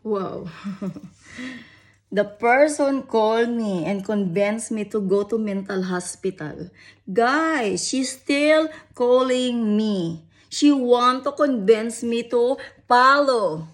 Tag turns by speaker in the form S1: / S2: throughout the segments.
S1: Wow. The person called me and convinced me to go to mental hospital. Guys, she's still calling me. She want to convince me to follow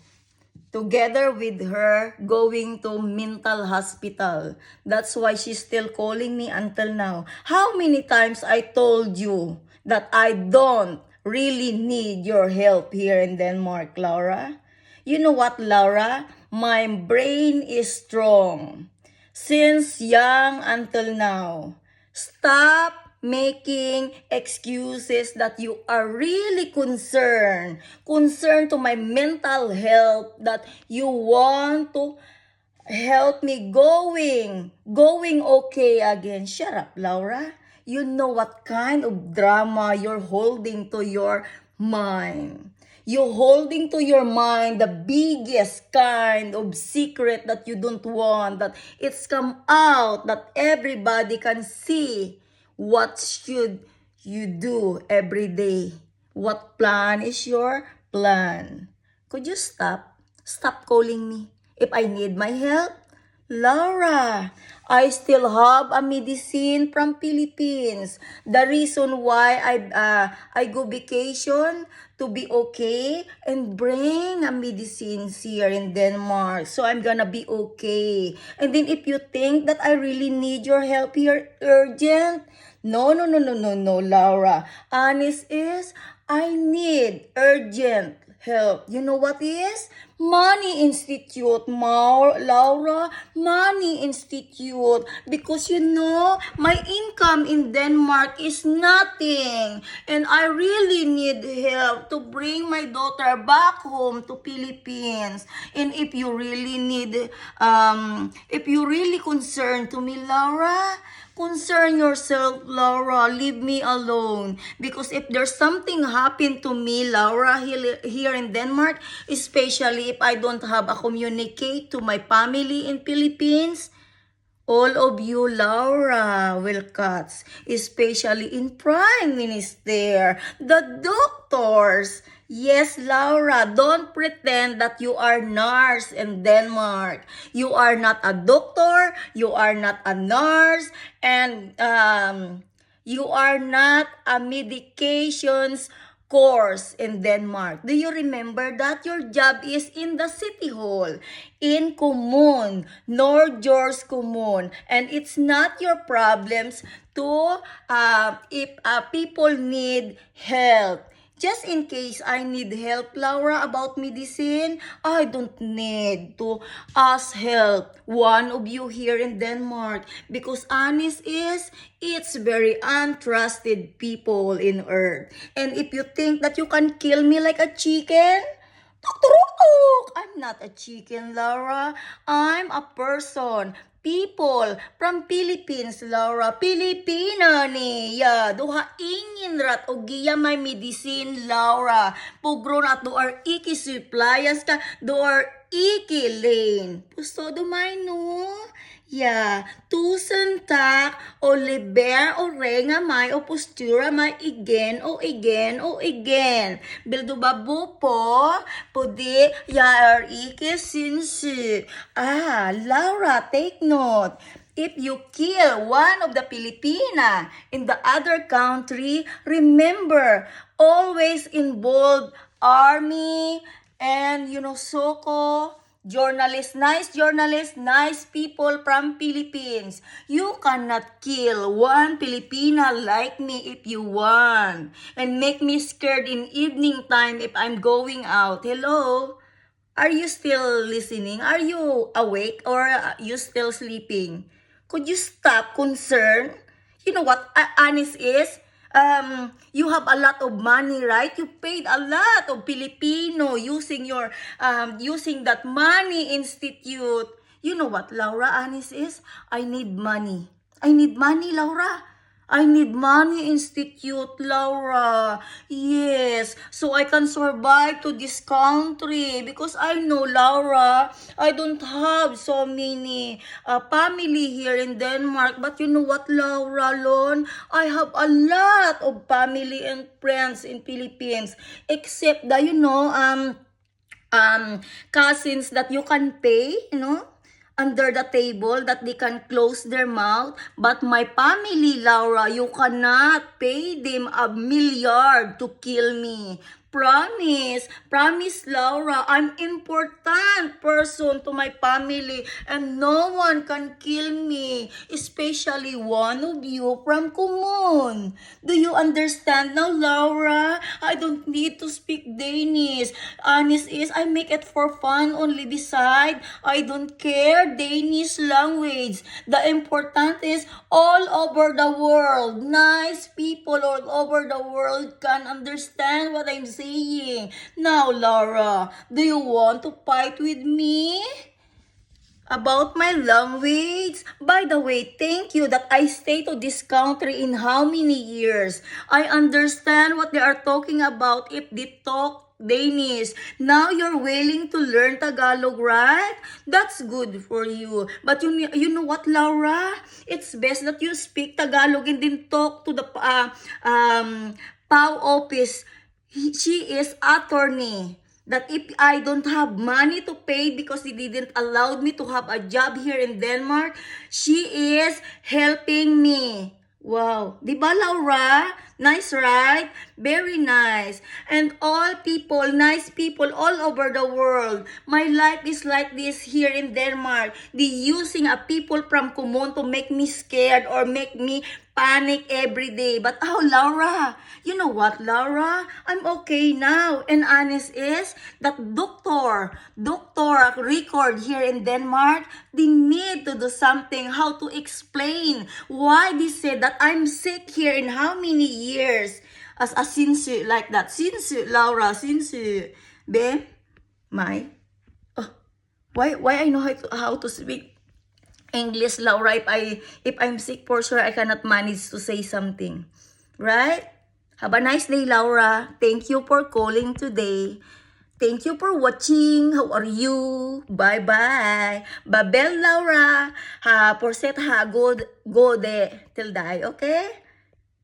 S1: together with her going to mental hospital. That's why she's still calling me until now. How many times I told you that I don't really need your help here in Denmark, Laura? You know what, Laura? My brain is strong. Since young until now. Stop making excuses that you are really concerned to my mental health, that you want to help me going okay again. Shut up, Laura. You know what kind of drama you're holding to your mind. You're holding to your mind the biggest kind of secret that you don't want, that it's come out, that everybody can see. What should you do every day? What plan is your plan? Could you stop? Stop calling me if I need my help. Laura, I still have a medicine from Philippines. The reason why I go vacation to be okay and bring a medicines here in Denmark. So I'm gonna be okay. And then if you think that I really need your help here urgent, no, Laura. Honest is, I need urgent help. You know what is? Money Institute, Laura. Money Institute. Because you know, my income in Denmark is nothing. And I really need help to bring my daughter back home to Philippines. And if you really need, if you really concerned to me, Laura, concern yourself, Laura. Leave me alone. Because if there's something happened to me, Laura, here in Denmark, especially if I don't have a communicate to my family in Philippines, all of you, Laura, will cuts, especially in Prime Minister, the doctors. Yes, Laura, don't pretend that you are nurse in Denmark. You are not a doctor, you are not a nurse, and you are not a medications course in Denmark. Do you remember that your job is in the city hall, in Kommun, Nordjords Kommun, and it's not your problems to if people need help. Just in case I need help, Laura, about medicine, I don't need to ask help one of you here in Denmark. Because honest is, it's very untrusted people in earth. And if you think that you can kill me like a chicken, tuk, I'm not a chicken, Laura. I'm a person. People from Philippines, Laura. Pilipina niya. Duha ingin rat o giya may medicine, Laura. Pugro na doar iki supplyas ka, doar iki lane. Pusto dumay no? Yeah, tusen tak o liber o renga may o postura may igen o igen o igen. Bildo babu po, pudi yaar ike sinsi. Laura, take note. If you kill one of the Filipina in the other country, remember, always involve army and, Soko, journalists, nice people from Philippines. You cannot kill one Filipina like me if you want. And make me scared in evening time if I'm going out. Hello? Are you still listening? Are you awake or are you still sleeping? Could you stop concern? You know what honest is? You have a lot of money, right? You paid a lot of Filipino using your using that money institute. You know what, Laura, honest is? I need money. I need money, Laura. I need money institute, Laura. Yes, so I can survive to this country because I know, Laura, I don't have so many family here in Denmark. But you know what, Laura, Lon? I have a lot of family and friends in Philippines. Except that, cousins that you can pay, under the table that they can close their mouth. But my family, Laura, you cannot pay them $1 million to kill me. Promise, promise, Laura, I'm important person to my family and no one can kill me, especially one of you from Kumon. Do you understand now, Laura? I don't need to speak Danish. Honest is, I make it for fun only. Beside, I don't care Danish language. The important is all over the world. Nice people all over the world can understand what I'm saying. Now, Laura, do you want to fight with me about my language? By the way, thank you that I stay to this country in how many years. I understand what they are talking about if they talk Danish. Now you're willing to learn Tagalog, right? That's good for you. But you know what, Laura? It's best that you speak Tagalog and then talk to the PAW office. She is attorney. That if I don't have money to pay because they didn't allow me to have a job here in Denmark, she is helping me. Wow. Diba, Laura? Nice, right? Very nice. And all people, nice people all over the world. My life is like this here in Denmark. They using a people from Kumon to make me scared or make me panic every day. But oh, Laura, you know what, Laura? I'm okay now. And honest is that doctor record here in Denmark, they need to do something, how to explain why they said that I'm sick here in how many years. As a since like that. Since Laura, since be my why I know how to speak English, Laura, if I'm sick for sure I cannot manage to say something. Right? Have a nice day, Laura. Thank you for calling today. Thank you for watching. How are you? Bye-bye. Babel, Laura. Ha, porset ha, go de till die, okay?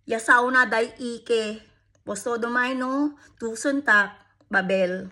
S1: Yasaw na day ike. Posto domay no, tusun tak, Babel.